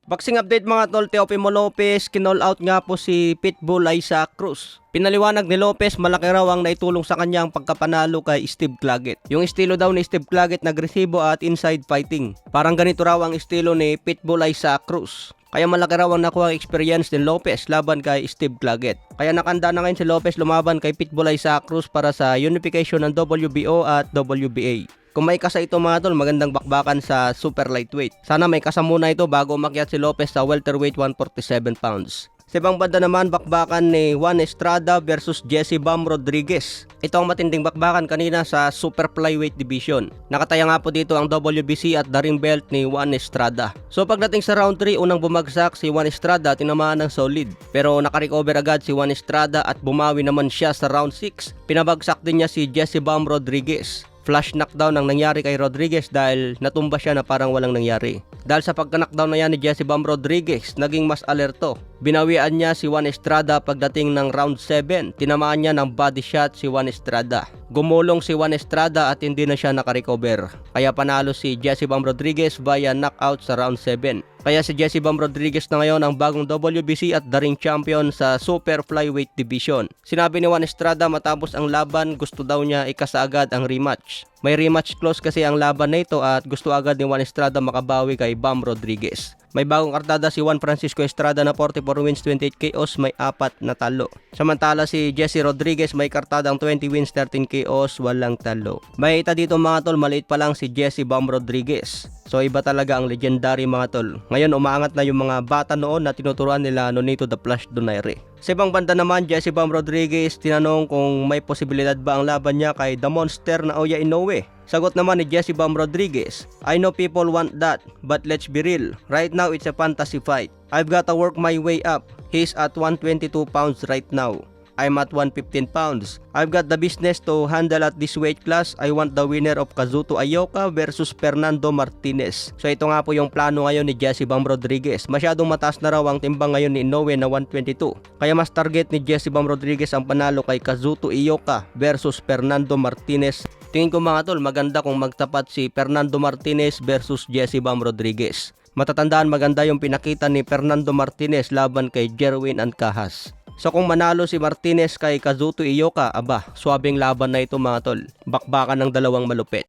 Boxing update mga tol, Teofimo Lopez, kinall out nga po si Pitbull Isaac Cruz. Pinaliwanag ni Lopez, malaki raw ang naitulong sa kanyang pagkapanalo kay Steve Claggett. Yung estilo daw ni Steve Claggett nagresibo at inside fighting. Parang ganito raw ang estilo ni Pitbull Isaac Cruz. Kaya malaki raw ang nakuha experience ni Lopez laban kay Steve Claggett. Kaya nakanda na ngayon si Lopez lumaban kay Pitbull Isaac Cruz para sa unification ng WBO at WBA. Kung may kasa ito mga tol, magandang bakbakan sa super lightweight. Sana may kasa muna ito bago umakyat si Lopez sa welterweight 147 pounds. Sa ibang banda naman, bakbakan ni Juan Estrada versus Jesse Bam Rodriguez. Ito ang matinding bakbakan kanina sa super flyweight division. Nakataya nga po dito ang WBC at the ring belt ni Juan Estrada. So pagdating sa round 3, unang bumagsak si Juan Estrada, tinamaan ng solid. Pero nakarecover agad si Juan Estrada at bumawi naman siya sa round 6. Pinabagsak din niya si Jesse Bam Rodriguez. Flash knockdown ang nangyari kay Rodriguez dahil natumba siya na parang walang nangyari. Dahil sa pagka-knockdown na yan ni Jesse Bam Rodriguez, naging mas alerto. Binawian niya si Juan Estrada pagdating ng round 7. Tinamaan niya ng body shot si Juan Estrada. Gumulong si Juan Estrada at hindi na siya nakarecover. Kaya panalo si Jesse Bam Rodriguez via knockout sa round 7. Kaya si Jesse Bam Rodriguez na ngayon ang bagong WBC at the ring champion sa super flyweight division. Sinabi ni Juan Estrada matapos ang laban, gusto daw niya ikasa agad ang rematch. May rematch clause kasi ang laban na ito at gusto agad ni Juan Estrada makabawi kay Bam Rodriguez. May bagong kartada si Juan Francisco Estrada na 44 wins, 28 KOs, may 4 na talo. Samantala si Jesse Rodriguez may kartadang 20 wins, 13 KOs, walang talo. May ita dito mga tol, maliit pa lang si Jesse Bam Rodriguez. So iba talaga ang legendary mga tol. Ngayon umaangat na yung mga bata noon na tinuturuan nila Nonito the Flash Donaire. Sa ibang banda naman, Jesse Bam Rodriguez tinanong kung may posibilidad ba ang laban niya kay The Monster na Oya Inoue. Sagot naman ni Jesse Bam Rodriguez, I know people want that, but let's be real. Right now it's a fantasy fight. I've got to work my way up. He's at 122 pounds right now. I'm at 115 pounds. I've got the business to handle at this weight class. I want the winner of Kazuto Ioka versus Fernando Martinez. So ito nga po yung plano ngayon ni Jesse Bam Rodriguez. Masyadong mataas na raw ang timbang ngayon ni Inoue na 122. Kaya mas target ni Jesse Bam Rodriguez ang panalo kay Kazuto Ioka versus Fernando Martinez. Tingin ko mga tol, maganda kung magtapat si Fernando Martinez versus Jesse Bam Rodriguez. Matatandaan maganda yung pinakita ni Fernando Martinez laban kay Jerwin Ancajas. So kung manalo si Martinez kay Kazuto Ioka, aba, swabing laban na ito mga tol. Bakbakan ng dalawang malupit.